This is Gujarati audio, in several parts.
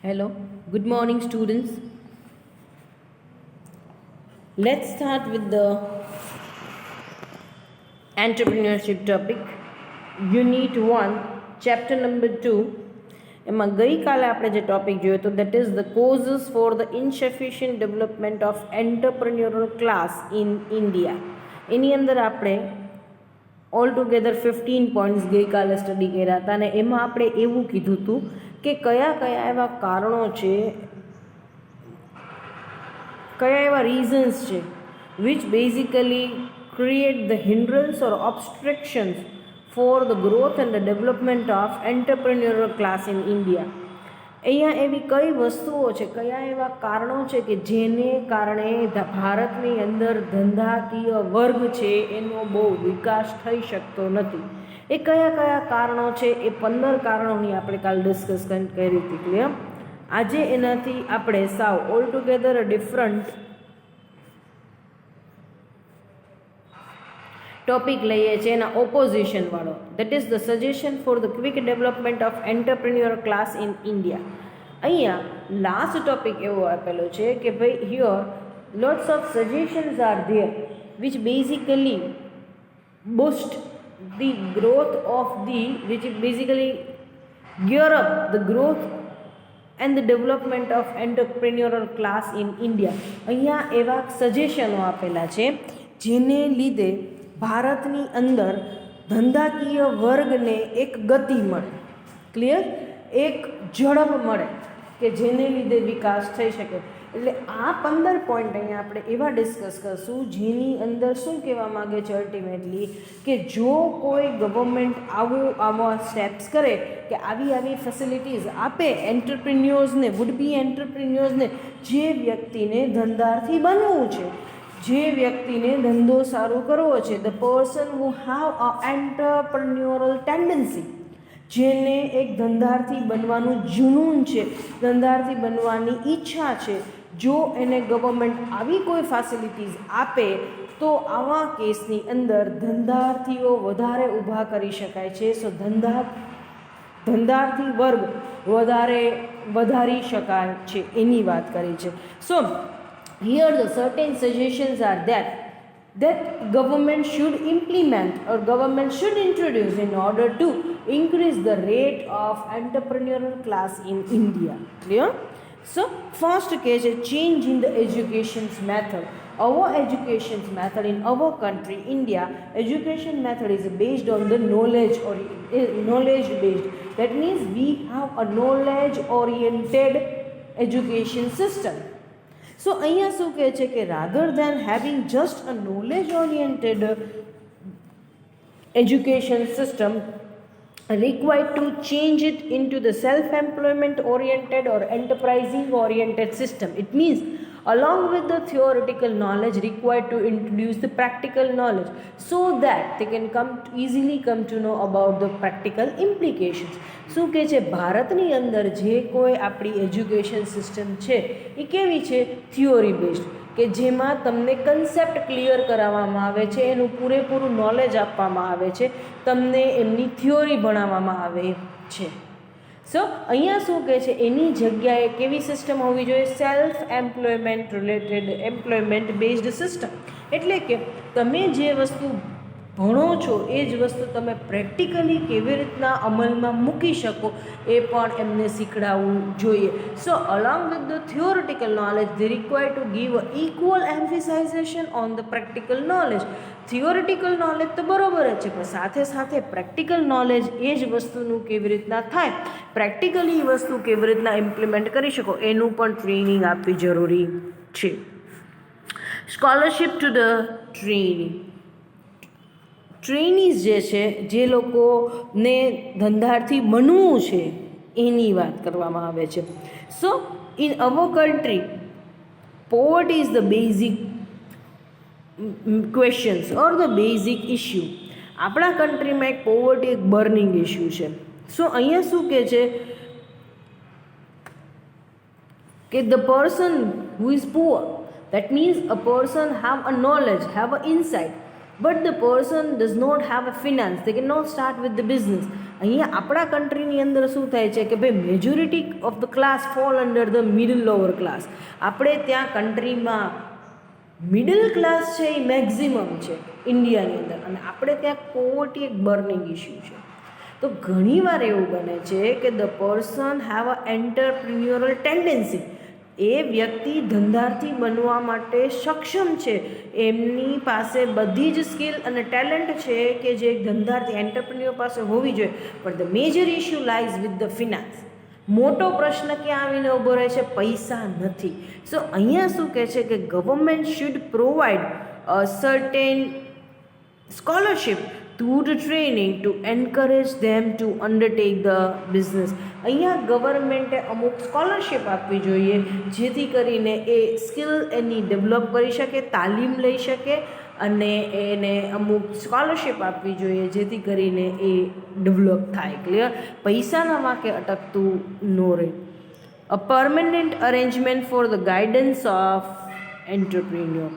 Hello, good morning, students. Let's start with the entrepreneurship topic, Unit 1, Chapter number 2. એમાં ગઈકાલે આપણે જે ટોપિક જોયો હતો that is the causes for the insufficient development of entrepreneurial class in India. એની અંદર આપણે ઓલ ટુગેધર 15 પોઈન્ટ્સ ગઈકાલે સ્ટડી કર્યા હતા અને એમાં આપણે એવું કીધું હતું કે કયા કયા એવા કારણો છે, કયા એવા રીઝન્સ છે which basically create the hindrance or obstructions for the growth and the development of entrepreneurial class in India. અહીંયા એવી કઈ વસ્તુઓ છે, કયા એવા કારણો છે કે જેને કારણે ભારતની અંદર ધંધાકીય વર્ગ છે એનો બહુ વિકાસ થઈ શકતો નથી. એ કયા કયા કારણો છે એ 15 કારણોની આપણે કાલ ડિસ્કસ કરી હતી. ક્લિયર? આજે એનાથી આપણે સાવ ઓલ ટુગેધર ડિફરન્ટ ટોપિક લઈએ છીએ, એના ઓપોઝિશન વાળો, that is the suggestion for the quick development of entrepreneur class in India. અહીંયા લાસ્ટ ટોપિક એવો આપેલો છે કે ભાઈ here lots of suggestions are there which basically boost the growth of the which basically gear up the growth and the development of entrepreneurial class in India. અહીંયા એવા સજેશનો આપેલા છે જેને લીધે ભારતની અંદર ધંધાકીય વર્ગને એક ગતિ મળે, ક્લિયર, એક ઝડપ મળે કે જેને લીધે વિકાસ થઈ શકે. એટલે આ 15 પોઈન્ટ અહીંયા આપણે એવા ડિસ્કસ કરશું જેની અંદર શું કહેવા માગે છે અલ્ટિમેટલી કે જો કોઈ ગવર્મેન્ટ આવા સ્ટેપ્સ કરે કે આવી ફેસિલિટીઝ આપે એન્ટરપ્રિન્યોર્સને, વુડ બી એન્ટરપ્રિન્યોર્સને, જે વ્યક્તિને ધંધાર્થી બનવું છે, જે વ્યક્તિને ધંધો સારો કરવો છે, the person who have a entrepreneurial tendency, જેને એક ધંધાર્થી બનવાનું જુનૂન છે, ધંધાર્થી બનવાની ઈચ્છા છે, જો એને ગવર્મેન્ટ આવી કોઈ ફેસિલિટીઝ આપે તો આવા કેસની અંદર ધંધાર્થીઓ વધારે ઊભા કરી શકાય છે. સો ધંધાર્થી વર્ગ વધારી શકાય છે એની વાત કરી છે. સો here the certain suggestions are that government should implement or government should introduce in order to increase the rate of entrepreneurial class in India. Clear? So first case a change in the education method. Our education method in our country India, education method is based on the knowledge or knowledge based. That means we have a knowledge oriented education system. So અહીંયા શું કહે છે કે rather than having just a knowledge oriented education system, required to change it into the self-employment oriented or enterprising oriented system. It means along with the theoretical knowledge required to introduce the practical knowledge so that they can easily come to know about the practical implications. શું કહે છે ભારતની અંદર જે કોઈ આપણી એજ્યુકેશન સિસ્ટમ છે એ કેવી છે? થિયોરી બેઝડ, કે જેમાં તમને કન્સેપ્ટ ક્લિયર કરાવવામાં આવે છે, એનું પૂરેપૂરું નોલેજ આપવામાં આવે છે, તમને એમની થિયોરી ભણાવવામાં આવે છે. સો અહીંયા શું કહે છે એની જગ્યાએ કેવી સિસ્ટમ હોવી જોઈએ? Self employment related employment based system. એટલે કે તમે જે વસ્તુ ભણો છો એ જ વસ્તુ તમે પ્રેક્ટિકલી કેવી રીતના અમલમાં મૂકી શકો એ પણ એમને શીખડાવવું જોઈએ. So along with the theoretical knowledge they require to give a equal emphasization on the practical knowledge. Theoretical knowledge તો બરાબર જ છે, પણ સાથે સાથે પ્રેક્ટિકલ નોલેજ એ જ વસ્તુનું કેવી રીતના થાય, પ્રેક્ટિકલી એ વસ્તુ કેવી રીતના ઇમ્પ્લિમેન્ટ કરી શકો એનું પણ ટ્રેનિંગ આપવી જરૂરી છે. સ્કોલરશિપ ટુ ધ ટ્રેનીઝ જે છે, જે લોકોને ધંધાર્થી બનવું છે એની વાત કરવામાં આવે છે. સો in our country poverty is the basic questions or the basic issue. આપણા કન્ટ્રીમાં એક પોવર્ટી એક બર્નિંગ ઇશ્યુ છે. સો અહીંયા શું કહે છે કે the person who is poor, that means a person have a knowledge, have a insight, but the person does not have a finance, they can not start with the business. અહીંયા આપણા કન્ટ્રીની અંદર શું થાય છે કે ભાઈ majority of the class fall under the middle lower class. આપણે ત્યાં કન્ટ્રીમાં મિડલ ક્લાસ છે એ મેક્ઝિમમ છે ઇન્ડિયાની અંદર, અને આપણે ત્યાં પોવર્ટી એક બર્નિંગ ઇસ્યુ છે. તો ઘણીવાર એવું બને છે કે the person have a entrepreneurial tendency, એ વ્યક્તિ ધંધાર્થી બનવા માટે સક્ષમ છે, એમની પાસે બધી જ સ્કિલ અને ટેલેન્ટ છે કે જે ધંધાર્થી એન્ટરપ્રિન્યોર પાસે હોવી જોઈએ. પણ the major issue lies with the finance. મોટો પ્રશ્ન ક્યાં આવીને ઊભો રહે છે? પૈસા નથી. સો અહીંયા શું કહે છે કે government should provide a certain scholarship through the training to encourage them to undertake the business. અહીંયા ગવર્મેન્ટે અમુક સ્કોલરશિપ આપવી જોઈએ જેથી કરીને એ સ્કિલ એની ડેવલપ કરી શકે, તાલીમ લઈ શકે, અને એને અમુક સ્કોલરશિપ આપવી જોઈએ જેથી કરીને એ ડેવલપ થાય. ક્લિયર? પૈસાના વાંકે અટકતું ન રહે. A permanent arrangement for the guidance of entrepreneur.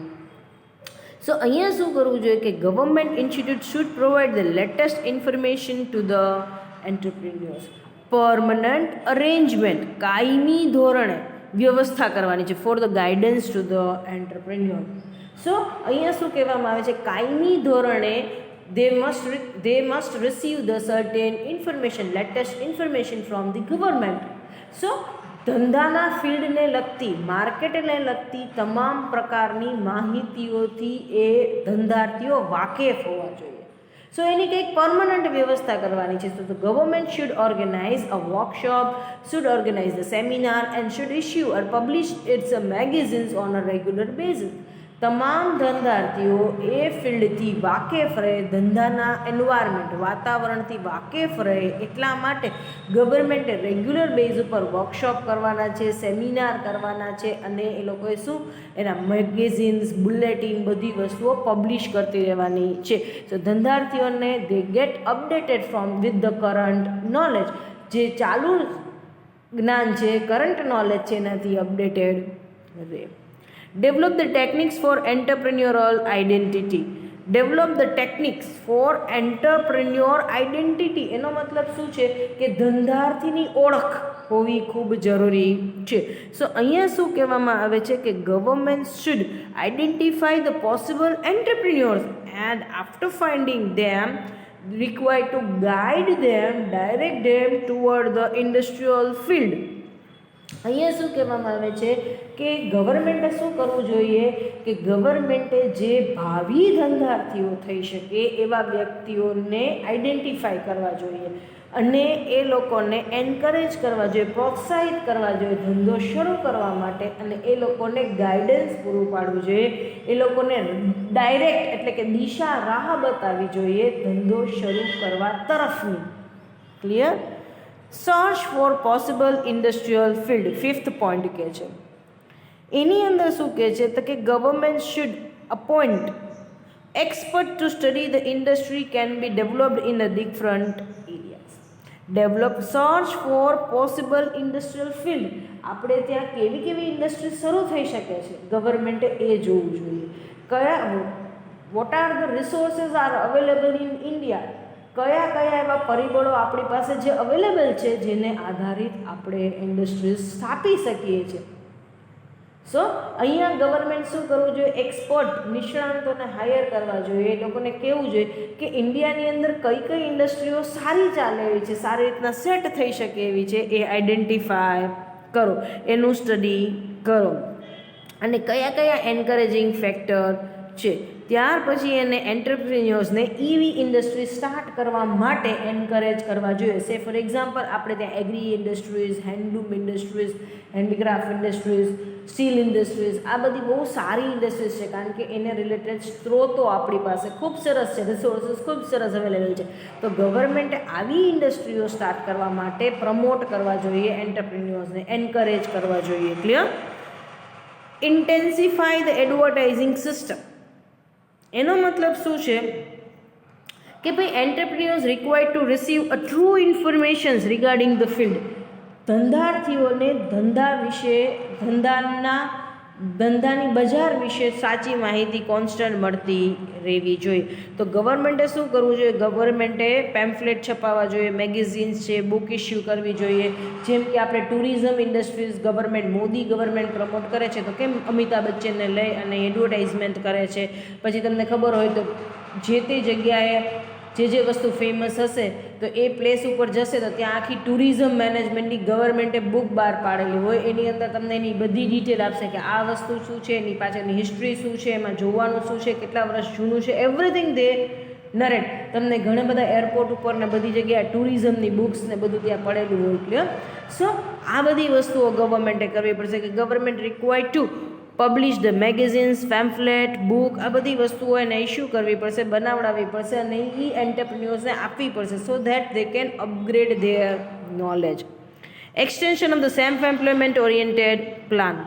So અહીંયા શું કરવું જોઈએ કે government institute should provide the latest information to the entrepreneurs. Permanent arrangement, કાયમી ધોરણે વ્યવસ્થા કરવાની છે for the guidance to the entrepreneur. So અહીંયા શું કહેવામાં આવે છે? કાયમી ધોરણે they must receive the certain information, latest information from the government. સો ધંધાના ફિલ્ડને લગતી, માર્કેટને લગતી તમામ પ્રકારની માહિતીઓથી એ ધંધાર્થીઓ વાકેફ હોવા જોઈએ. સો એની કંઈક પરમનન્ટ વ્યવસ્થા કરવાની છે. તો the government should organise a workshop, should organise the seminar and should issue or publish its magazines on a regular basis. તમામ ધંધાર્થીઓ એ ફિલ્ડથી વાકેફ રહે, ધંધાના એન્વાયરમેન્ટ, વાતાવરણથી વાકેફ રહે, એટલા માટે ગવર્મેન્ટે રેગ્યુલર બેઝ ઉપર વર્કશોપ કરવાના છે, સેમિનાર કરવાના છે, અને એ લોકોએ શું એના મેગેઝિન્સ, બુલેટિન, બધી વસ્તુઓ પબ્લિશ કરતી રહેવાની છે. સો ધંધાર્થીઓને they get updated from with the current knowledge. જે ચાલુ જ્ઞાન છે, કરંટ નોલેજ છે, એનાથી અપડેટેડ રહે. Develop the techniques for entrepreneurial identity. Develop the techniques for entrepreneur identity. એનો મતલબ શું છે કે ધંધાર્થીની ઓળખ હોવી ખૂબ જરૂરી છે. સો અહીંયા શું કહેવામાં આવે છે કે government should identify the possible entrepreneurs and after finding them required to guide them, direct them toward the industrial field. અહીંયા શું કહેવામાં આવે છે કે ગવર્મેન્ટે શું કરવું જોઈએ કે ગવર્મેન્ટે જે ભાવિ ધંધાર્થીઓ થઈ શકે એવા વ્યક્તિઓને આઈડેન્ટિફાઈ કરવા જોઈએ, અને એ લોકોને એન્કરેજ કરવા જોઈએ, પ્રોત્સાહિત કરવા જોઈએ ધંધો શરૂ કરવા માટે, અને એ લોકોને ગાઈડન્સ પૂરું પાડવું જોઈએ, એ લોકોને ડાયરેક્ટ એટલે કે દિશા રાહ બતાવવી જોઈએ ધંધો શરૂ કરવા તરફની. Clear? Search for possible industrial field, 5th point કહે છે. એની અંદર શું કહે છે તો કે government should appoint expert to study the industry can be developed in the different areas. Develop search for possible industrial field. આપણે ત્યાં કેવી કેવી ઇન્ડસ્ટ્રી શરૂ થઈ શકે છે ગવર્મેન્ટે એ જોવું જોઈએ. What are the resources R available in India. કયા કયા એવા પરિબળો આપણી પાસે જે અવેલેબલ છે જેને આધારિત આપણે ઇન્ડસ્ટ્રીઝ સ્થાપી શકીએ છીએ. સો અહીંયા ગવર્મેન્ટ શું કરવું જોઈએ? એક્સપર્ટ, નિષ્ણાંતોને હાયર કરવા જોઈએ. એ લોકોને કહેવું જોઈએ કે ઇન્ડિયાની અંદર કઈ કઈ ઇન્ડસ્ટ્રીઓ સારી ચાલે એવી છે, સારી રીતના સેટ થઈ શકે એવી છે, એ આઈડેન્ટિફાય કરો, એનું સ્ટડી કરો, અને કયા કયા એન્કરેજિંગ ફેક્ટર છે. ત્યાર પછી એને એન્ટરપ્રિન્યોર્સને એવી ઇન્ડસ્ટ્રી સ્ટાર્ટ કરવા માટે એન્કરેજ કરવા જોઈએ. સે ફોર એક્ઝામ્પલ આપણે ત્યાં agri industries, handloom industries, handicraft industries, steel industries, આ બધી બહુ સારી ઇન્ડસ્ટ્રીઝ છે, કારણ કે એને રિલેટેડ સ્ત્રોતો આપણી પાસે ખૂબ સરસ છે, રિસોર્સિસ ખૂબ સરસ અવેલેબલ છે. તો ગવર્મેન્ટે આવી ઇન્ડસ્ટ્રીઓ સ્ટાર્ટ કરવા માટે પ્રમોટ કરવા જોઈએ, એન્ટરપ્રિન્યોર્સને એન્કરેજ કરવા જોઈએ. Clear? Intensify the advertising system. એનો મતલબ શું છે કે ભાઈ entrepreneurs required to receive a true informations regarding the field. ધંધાર્થીઓને ધંધા વિશે, ધંધાના ધંધાની બજાર વિશે સાચી માહિતી કોન્સ્ટન્ટ મળતી રહેવી જોઈએ. તો ગવર્મેન્ટે શું કરવું જોઈએ? ગવર્મેન્ટે પેમ્ફલેટ છપાવવા જોઈએ, મેગેઝિન્સ છે, બુક ઇસ્યુ કરવી જોઈએ. જેમ કે આપણે tourism industries government, Modi government promote કરે છે, તો કેમ અમિતાભ બચ્ચનને લઈ અને એડવર્ટાઇઝમેન્ટ કરે છે. પછી તમને ખબર હોય તો જે તે જગ્યાએ જે વસ્તુ ફેમસ હશે તો એ પ્લેસ ઉપર જશે તો ત્યાં આખી ટુરિઝમ મેનેજમેન્ટની ગવર્મેન્ટે બુક બહાર પાડેલી હોય, એની અંદર તમને એની બધી ડિટેલ આપશે કે આ વસ્તુ શું છે, એની પાછળની હિસ્ટ્રી શું છે, એમાં જોવાનું શું છે, કેટલા વર્ષ જૂનું છે, એવરીથિંગ દે નરેટ. તમને ઘણા બધા એરપોર્ટ ઉપર ને બધી જગ્યાએ ટુરિઝમની બુક્સ ને બધું ત્યાં પડેલું હોય. ક્લિયર? સો આ બધી વસ્તુઓ ગવર્મેન્ટે કરવી પડશે કે government required two publish the magazines, pamphlet, book, આ બધી વસ્તુઓ એને ઇસ્યુ કરવી પડશે, બનાવડાવવી પડશે અને એ એન્ટરપ્રિન્યોર્સને આપવી પડશે so that they can upgrade there knowledge. Extension of the self employment oriented plan.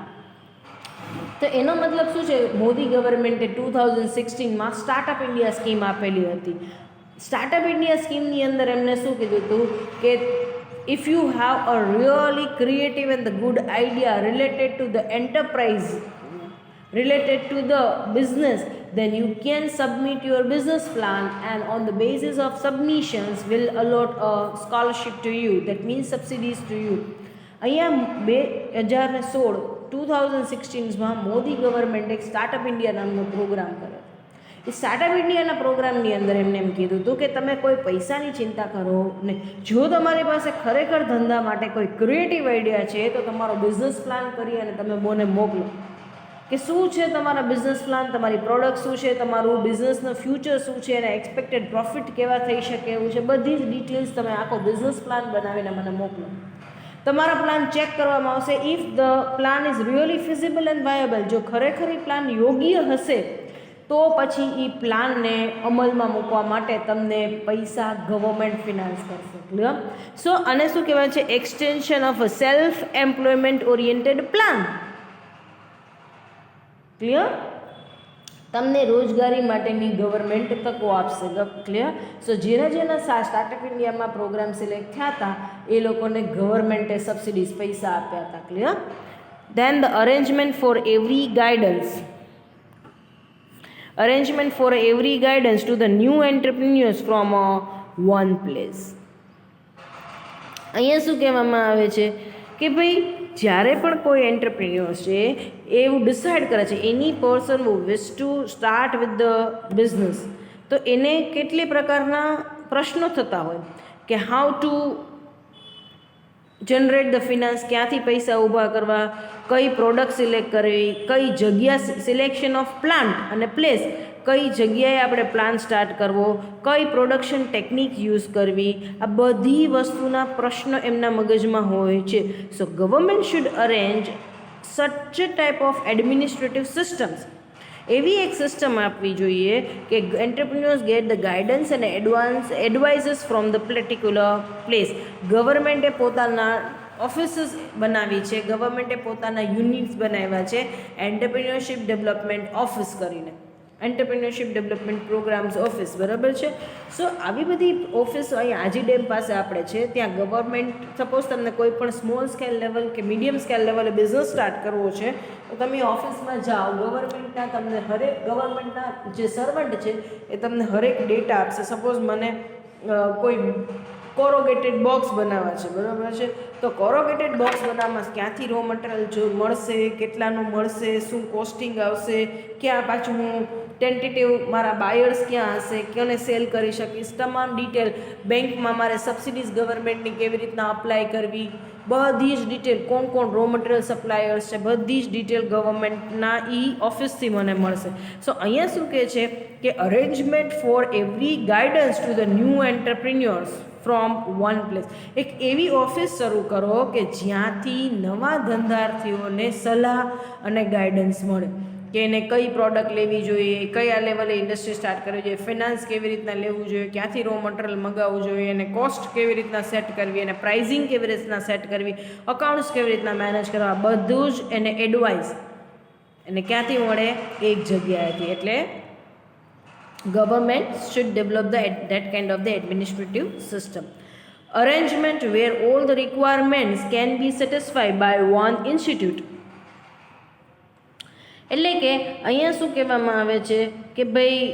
તો એનો મતલબ શું છે? મોદી ગવર્મેન્ટે 2016માં સ્ટાર્ટઅપ ઇન્ડિયા સ્કીમ આપેલી હતી. સ્ટાર્ટઅપ ઇન્ડિયા સ્કીમની અંદર એમને શું કીધું હતું કે if you have a really creative and the good idea related to the enterprise, related to the business, then you can submit your business plan and on the basis of submissions will allot a scholarship to you, that means subsidies to you. અહીંયા 2016માં મોદી ગવર્મેન્ટે એક સ્ટાર્ટઅપ ઇન્ડિયા નામનો પ્રોગ્રામ કર્યો. એ સ્ટાર્ટઅપ ઇન્ડિયાના પ્રોગ્રામની અંદર એમને એમ કીધું હતું કે તમે કોઈ પૈસાની ચિંતા કરો ને, જો તમારી પાસે ખરેખર ધંધા માટે કોઈ ક્રિએટિવ આઈડિયા છે તો તમારો બિઝનેસ પ્લાન કરી અને તમે મને મોકલો કે શું છે તમારા બિઝનેસ પ્લાન, તમારી પ્રોડક્ટ શું છે, તમારું બિઝનેસનું ફ્યુચર શું છે અને એક્સપેક્ટેડ પ્રોફિટ કેવા થઈ શકે એવું છે, બધી જ ડિટેલ્સ તમે આખો બિઝનેસ પ્લાન બનાવીને મને મોકલો. તમારા પ્લાન ચેક કરવામાં આવશે. If the plan is really feasible and viable, જો ખરેખર એ પ્લાન યોગ્ય હશે તો પછી એ પ્લાનને અમલમાં મૂકવા માટે તમને પૈસા ગવર્મેન્ટ ફિનાન્સ કરશે. ક્લિયર? સો આને શું કહેવાય છે? Extension of a self employment oriented plan. Clear? તમને રોજગારી માટેની ગવર્મેન્ટ તકો આપશે. ક્લિયર? સો જેના સ્ટાર્ટઅપ ઇન્ડિયામાં પ્રોગ્રામ સિલેક્ટ થયા હતા એ લોકોને ગવર્મેન્ટે સબસિડીઝ પૈસા આપ્યા હતા. Clear? Then the arrangement for every guidance. Arrangement for every guidance to the new entrepreneurs from one place. અહીંયા શું કહેવામાં આવે છે કે ભાઈ જ્યારે પણ કોઈ એન્ટરપ્રિન્યોર છે એવું ડિસાઇડ કરે છે, એની person who wish to start with the business, તો એને કેટલી પ્રકારના પ્રશ્નો થતા હોય કે how to generate the finance, ક્યાંથી પૈસા ઊભા કરવા, કઈ પ્રોડક્ટ સિલેક્ટ કરવી, કઈ જગ્યા, સિલેક્શન ઓફ પ્લાન્ટ અને પ્લેસ, કઈ જગ્યાએ આપણે પ્લાન સ્ટાર્ટ કરવો, કઈ પ્રોડક્શન ટેકનિક યુઝ કરવી, આ બધી વસ્તુના પ્રશ્નો એમના મગજમાં હોય છે. So government should arrange such type of administrative systems. એવી એક સિસ્ટમ આપવી જોઈએ કે એન્ટરપ્રિન્યોર્સ ગેટ ધ ગાઈડન્સ અને એડવાઇઝસ ફ્રોમ ધ પર્ટિક્યુલર પ્લેસ. ગવર્મેન્ટે પોતાના ઓફિસીસ બનાવી છે, ગવર્મેન્ટે પોતાના યુનિટ્સ બનાવ્યા છે એન્ટરપ્રિન્યોરશિપ ડેવલપમેન્ટ ઓફિસ કરીને, એન્ટરપ્રિન્યોરશિપ ડેવલપમેન્ટ પ્રોગ્રામ્સ ઓફિસ. બરાબર છે? સો આવી બધી ઓફિસો અહીં આજી ડેમ પાસે આપણે છે. ત્યાં ગવર્મેન્ટ, સપોઝ તમને કોઈ પણ સ્મોલ સ્કેલ લેવલ કે મીડિયમ સ્કેલ લેવલે બિઝનેસ સ્ટાર્ટ કરવો છે તો તમે ઓફિસમાં જાઓ, ગવર્મેન્ટના તમને હરેક ગવર્મેન્ટના જે સર્વન્ટ છે એ તમને હરેક ડેટા આપશે. સપોઝ મને કોઈ કોરોગેટેડ બોક્સ બનાવવા છે, બરાબર છે, તો કોરોગેટેડ બોક્સ બનાવવામાં ક્યાંથી રો મટીરિયલ જો મળશે, કેટલાનું મળશે, શું કોસ્ટિંગ આવશે, ક્યાં પાછું હું ટેન્ટેટિવ મારા બાયર્સ ક્યાં હશે, કોને સેલ કરી શકીશ, તમામ ડિટેલ, બેંકમાં મારે સબસિડીઝ ગવર્મેન્ટની કેવી રીતના અપ્લાય કરવી, બધી જ ડિટેલ, કોણ કોણ રો મટીરિયલ સપ્લાયર્સ છે, બધી જ ડિટેલ ગવર્મેન્ટના ઓફિસથી મને મળશે. સો અહીંયા શું કહે છે કે arrangement for every guidance to the new entrepreneurs from one place. એક એવી ઓફિસ શરૂ કરો કે જ્યાંથી નવા ધંધાર્થીઓને સલાહ અને ગાઈડન્સ મળે કે એને કઈ પ્રોડક્ટ લેવી જોઈએ, કયા લેવલે ઇન્ડસ્ટ્રી સ્ટાર્ટ કરવી જોઈએ, ફિનાન્સ કેવી રીતના લેવું જોઈએ, ક્યાંથી રો મટીરિયલ મંગાવવું જોઈએ, અને કોસ્ટ કેવી રીતના સેટ કરવી, અને પ્રાઇઝિંગ કેવી રીતના સેટ કરવી, અકાઉન્ટ્સ કેવી રીતના મેનેજ કરવા, બધું જ એને એડવાઇસ એને ક્યાંથી મળે? એક જગ્યાએથી. એટલે government should develop that kind of the administrative system. Arrangement where all the requirements can be satisfied by one institute. એટલે કે અહીંયા શું કહેવામાં આવે છે કે ભાઈ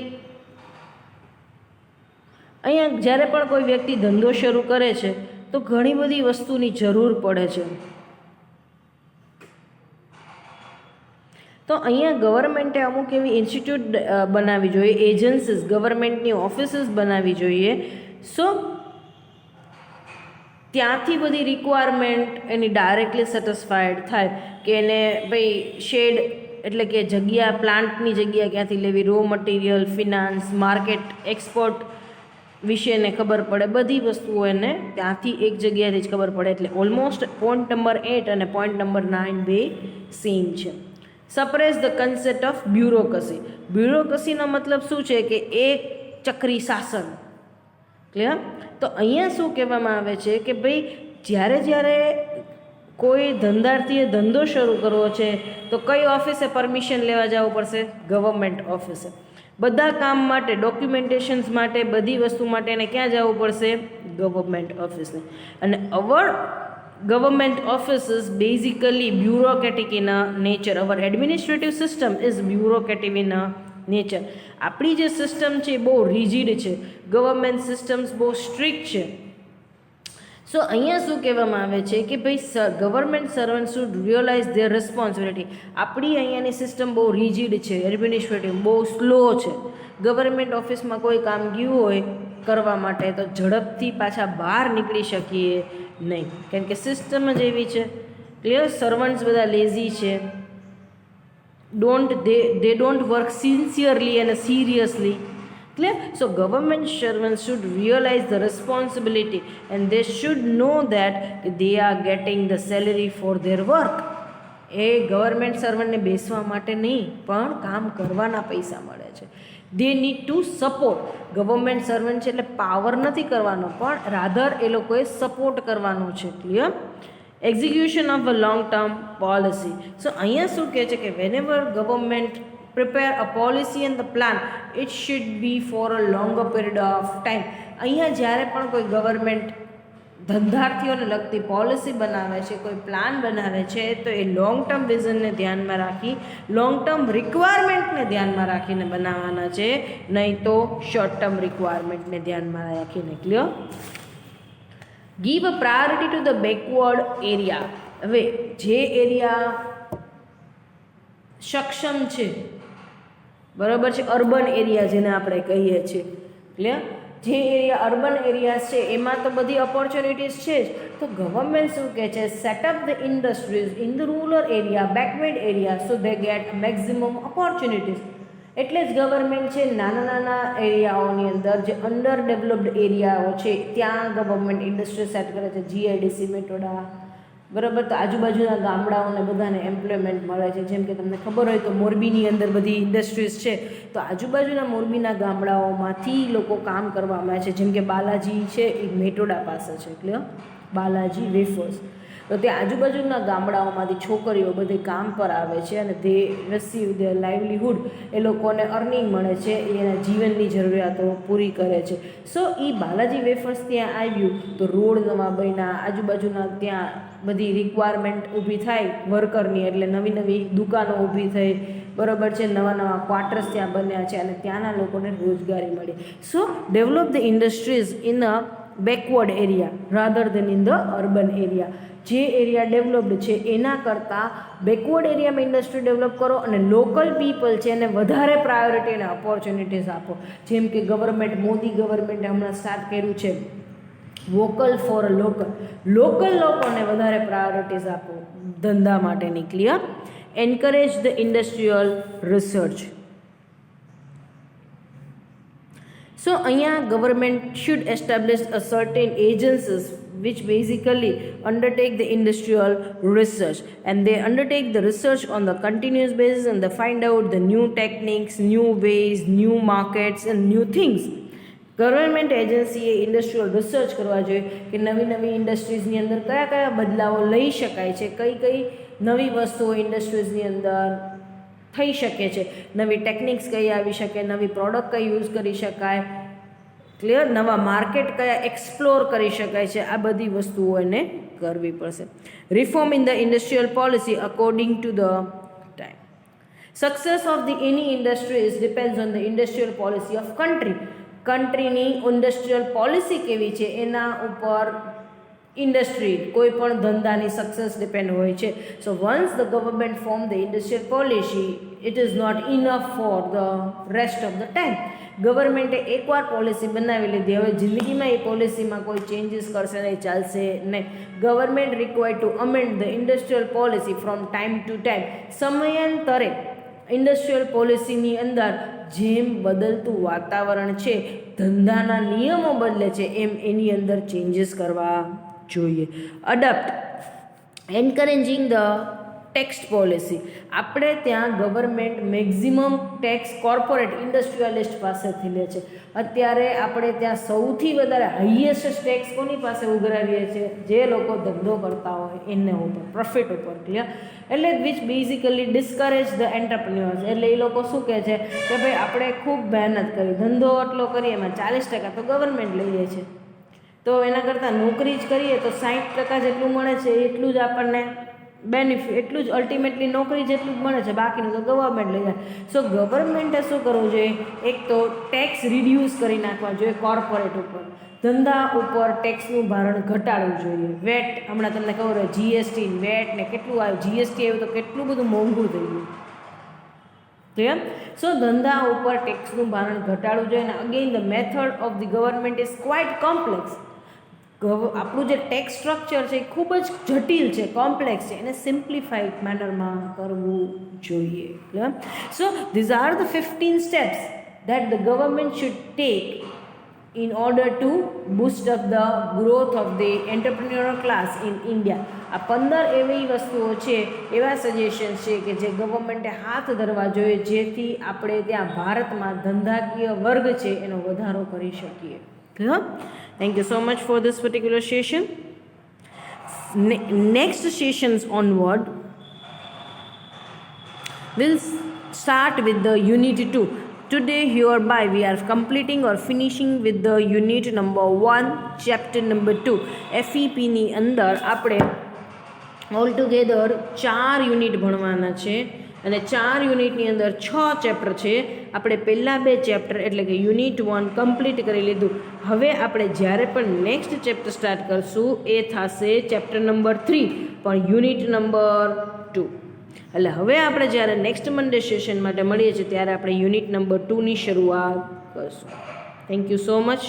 અહીંયા જ્યારે પણ કોઈ વ્યક્તિ ધંધો શરૂ કરે છે તો ઘણી બધી વસ્તુની જરૂર પડે છે. તો અહીંયા ગવર્મેન્ટે અમુક એવી ઇન્સ્ટિટ્યૂટ બનાવવી જોઈએ, એજન્સીસ, ગવર્મેન્ટની ઓફિસીસ બનાવવી જોઈએ. સો ત્યાંથી બધી રિક્વાયરમેન્ટ એની ડાયરેક્ટલી સેટિસ્ફાઈડ થાય કે એને ભાઈ શેડ એટલે કે જગ્યા, પ્લાન્ટની જગ્યા ક્યાંથી લેવી, raw material, finance, market, export વિશેને ખબર પડે, બધી વસ્તુઓ એને ત્યાંથી એક જગ્યાએથી જ ખબર પડે. એટલે ઓલમોસ્ટ પોઈન્ટ નંબર 8 અને પોઈન્ટ નંબર 9 બે સેમ છે. Suppress the concept of bureaucracy. બ્યુરોક્રસીનો મતલબ શું છે કે એક ચક્રી શાસન. ક્લિયર? તો અહીંયા શું કહેવામાં આવે છે કે ભાઈ જ્યારે કોઈ ધંધાર્થીએ ધંધો શરૂ કરવો છે તો કઈ ઓફિસે પરમિશન લેવા જવું પડશે? ગવર્મેન્ટ ઓફિસે. બધા કામ માટે, ડોક્યુમેન્ટેશન્સ માટે, બધી વસ્તુ માટે એને ક્યાં જવું પડશે? ગવર્મેન્ટ ઓફિસને. અને government offices basically bureaucratic in a nature. Our administrative system is bureaucratic in a nature. આપણી જે સિસ્ટમ છે બહુ રિજિડ છે, ગવર્મેન્ટ સિસ્ટમ્સ બહુ સ્ટ્રિક્ટ છે. સો અહીંયા શું કહેવામાં આવે છે કે ભાઈ government servant should realise their responsibility. આપણી અહીંયાની સિસ્ટમ બહુ રિજિડ છે, એડમિનિસ્ટ્રેટિવ બહુ સ્લો છે. ગવર્મેન્ટ ઓફિસમાં કોઈ કામ ગયું હોય કરવા માટે તો ઝડપથી પાછા બહાર નીકળી શકીએ નહીં, કેમ કે સિસ્ટમ જ એવી છે. ક્લિયર? સર્વન્ટ્સ બધા લેઝી છે, they don't work sincerely and seriously. Clear? So government servants should realize the responsibility and they should know that they are getting the salary for their work. એ ગવર્મેન્ટ સર્વન્ટને બેસવા માટે નહીં પણ કામ કરવાના પૈસા મળે છે. They need to support. Government servant છે એટલે પાવર નથી કરવાનો, પણ રાધર એ લોકોએ સપોર્ટ કરવાનો છે. Clear? Execution of a long term policy. So અહીંયા શું કહે છે કે whenever government prepare a policy and the plan, it should be for a longer period of time. અહીંયા જ્યારે પણ કોઈ ગવર્મેન્ટ ધંધાર્થીઓને લગતી પોલિસી બનાવે છે, કોઈ પ્લાન બનાવે છે, તો એ લોંગ ટર્મ વિઝનને ધ્યાનમાં રાખી, લોંગ ટર્મ રિક્વાયરમેન્ટને ધ્યાનમાં રાખીને બનાવવાના છે, નહીં તો શોર્ટ ટર્મ રિક્વાયરમેન્ટને ધ્યાનમાં રાખીને. Clear? Give a priority to the backward area. હવે જે એરિયા સક્ષમ છે, બરાબર છે, અર્બન એરિયા જેને આપણે કહીએ છીએ. ક્લિયર? જે એરિયા અર્બન એરિયા છે એમાં તો બધી ઓપોર્ચ્યુનિટીઝ છે જ. તો ગવર્મેન્ટ શું કહે છે? Setup the industries in the rural area, backward area, so they gate maximum opportunities. એટલે જ ગવર્મેન્ટ છે નાના નાના એરિયાઓની અંદર જે અંડર ડેવલપ્ડ એરિયાઓ છે ત્યાં ગવર્મેન્ટ ઇન્ડસ્ટ્રી સેટ કરે છે. GIDC મેટોડા, બરાબર. તો આજુબાજુના ગામડાઓને બધાને એમ્પ્લોયમેન્ટ મળે છે. જેમ કે તમને ખબર હોય તો મોરબીની અંદર બધી ઇન્ડસ્ટ્રીઝ છે, તો આજુબાજુના મોરબીના ગામડાઓમાંથી લોકો કામ કરવામાં આવે છે. જેમ કે બાલાજી છે એ મેટોડા પાસે છે. ક્લિયર? બાલાજી વેફર્સ. તો ત્યાં આજુબાજુના ગામડાઓમાંથી છોકરીઓ બધી કામ પર આવે છે અને તે રિસીવ ધ લાઇવલીહુડ, એ લોકોને અર્નિંગ મળે છે, એના જીવનની જરૂરિયાતો પૂરી કરે છે. સો એ બાલાજી વેફર્સ ત્યાં આવ્યું તો રોડ નવા બન્યા, આજુબાજુના ત્યાં બધી રિક્વાયરમેન્ટ ઊભી થાય વર્કરની, એટલે નવી નવી દુકાનો ઊભી થઈ, બરાબર છે, નવા નવા ક્વાર્ટર્સ ત્યાં બન્યા છે અને ત્યાંના લોકોને રોજગારી મળી. So develop the industries in a backward area rather than in the urban area. જે એરિયા ડેવલપ્ડ છે એના કરતાં બેકવર્ડ એરિયામાં ઇન્ડસ્ટ્રી ડેવલપ કરો અને લોકલ પીપલ છે એને વધારે પ્રાયોરિટી અને ઓપોર્ચ્યુનિટીઝ આપો. જેમ કે ગવર્મેન્ટ, મોદી ગવર્મેન્ટે હમણાં સ્ટાર્ટ કર્યું છે વોકલ ફોર લોકલ. લોકલ લોકોને વધારે પ્રાયોરિટીઝ આપો ધંધા માટેની. Clear? Encourage the industrial research. So અહીંયા government should establish a certain agencies which basically undertake the industrial research, and they undertake the research on the continuous basis and they find out the new techniques, new ways, new markets and new things. Government એજન્સીએ ઇન્ડસ્ટ્રીયલ રિસર્ચ કરવા જોઈએ કે નવી નવી ઇન્ડસ્ટ્રીઝની અંદર કયા કયા બદલાવો લઈ શકાય છે, કઈ કઈ નવી વસ્તુઓ ઇન્ડસ્ટ્રીઝની અંદર થઈ શકે છે, નવી ટેકનિક્સ કઈ આવી શકે, નવી પ્રોડક્ટ કઈ યુઝ કરી શકાય. ક્લિયર? નવા માર્કેટ કયા એક્સપ્લોર કરી શકાય છે, આ બધી વસ્તુઓ એને કરવી પડશે. Reform in the industrial policy according to the time. Success of the any industries depends on the industrial policy of country. કન્ટ્રીની ઇન્ડસ્ટ્રીયલ પોલિસી કેવી છે એના ઉપર ઇન્ડસ્ટ્રી કોઈ પણ ધંધાની સક્સેસ ડિપેન્ડ હોય છે. So once the government form the industrial policy it is not enough for the rest of the time. ગવર્મેન્ટે એકવાર પોલિસી બનાવી લીધી, હવે જિંદગીમાં એ પોલિસીમાં કોઈ ચેન્જીસ કરશે નહીં, ચાલશે નહીં. Government required to amend the industrial policy from time to time. સમયાંતરે ઇન્ડસ્ટ્રીયલ પોલિસીની અંદર જેમ બદલતું વાતાવરણ છે, ધંધાના નિયમો બદલે છે, એમ એની અંદર ચેન્જીસ કરવા જોઈએ. અડપ્ટ એન્કરેજિંગ ધ ટેક્સ પોલિસી. આપણે ત્યાં government maximum tax corporate industrialist પાસેથી લે છે. અત્યારે આપણે ત્યાં સૌથી વધારે હાઈએસ્ટ ટેક્સ કોની પાસે ઉઘરાવીએ છીએ? જે લોકો ધંધો કરતા હોય એને ઉપર, પ્રોફિટ ઉપર. ક્લિયર? એટલે which basically discourage the entrepreneurs. એટલે એ લોકો શું કહે છે કે ભાઈ આપણે ખૂબ મહેનત કરી, ધંધો એટલો કરીએ, એમાં 40% તો ગવર્મેન્ટ લઈ લે છે, તો એના કરતાં નોકરી જ કરીએ તો 60% જેટલું મળે છે એટલું જ આપણને બેનિફિટ, એટલું જ અલ્ટિમેટલી નોકરી જેટલું જ મળે છે, બાકીનું તો ગવર્મેન્ટ લઈ જાય. સો ગવર્મેન્ટે શું કરવું જોઈએ? એક તો ટેક્સ રિડ્યુસ કરી નાખવા જોઈએ કોર્પોરેટ ઉપર, ધંધા ઉપર ટેક્સનું ભારણ ઘટાડવું જોઈએ. વેટ, હમણાં તમને ખબર હોય જીએસટી, વેટ ને કેટલું આવ્યું, જીએસટી આવ્યું તો કેટલું બધું મોંઘું થઈ ગયું. ક્લિયર? સો ધંધા ઉપર ટેક્સનું ભારણ ઘટાડવું જોઈએ. અને again the method of the government is quite complex. આપણું જે ટેક્સ સ્ટ્રક્ચર છે એ ખૂબ જ જટિલ છે, કોમ્પ્લેક્સ છે, એને સિમ્પ્લિફાઈડ મેનરમાં કરવું જોઈએ. સો these are the 15 steps that the government should take in order to boost up the growth of the entrepreneurial class in India. આ 15 એવી વસ્તુઓ છે, એવા સજેશન્સ છે કે જે ગવર્મેન્ટે હાથ ધરવા જોઈએ, જેથી આપણે ત્યાં ભારતમાં ધંધાકીય વર્ગ છે એનો વધારો કરી શકીએ. Clear? Thank you so much for this particular session. Next sessions onward, we'll start with the unit 2. Today hereby we are completing or finishing with the unit number 1, chapter number 2. FEP ની અંદર આપણે ઓલ ટુગેધર 4 યુનિટ ભણવાના છે અને 4 યુનિટની અંદર 6 ચેપ્ટર છે. આપણે પહેલાં 2 ચેપ્ટર એટલે કે યુનિટ 1 કમ્પ્લીટ કરી લીધું. હવે આપણે જ્યારે પણ નેક્સ્ટ ચેપ્ટર સ્ટાર્ટ કરશું એ થશે ચેપ્ટર નંબર 3 પણ યુનિટ નંબર 2. એટલે હવે આપણે જ્યારે નેક્સ્ટ મંડે સેશન માટે મળીએ છીએ ત્યારે આપણે યુનિટ નંબર 2ની શરૂઆત કરશું. Thank you so much.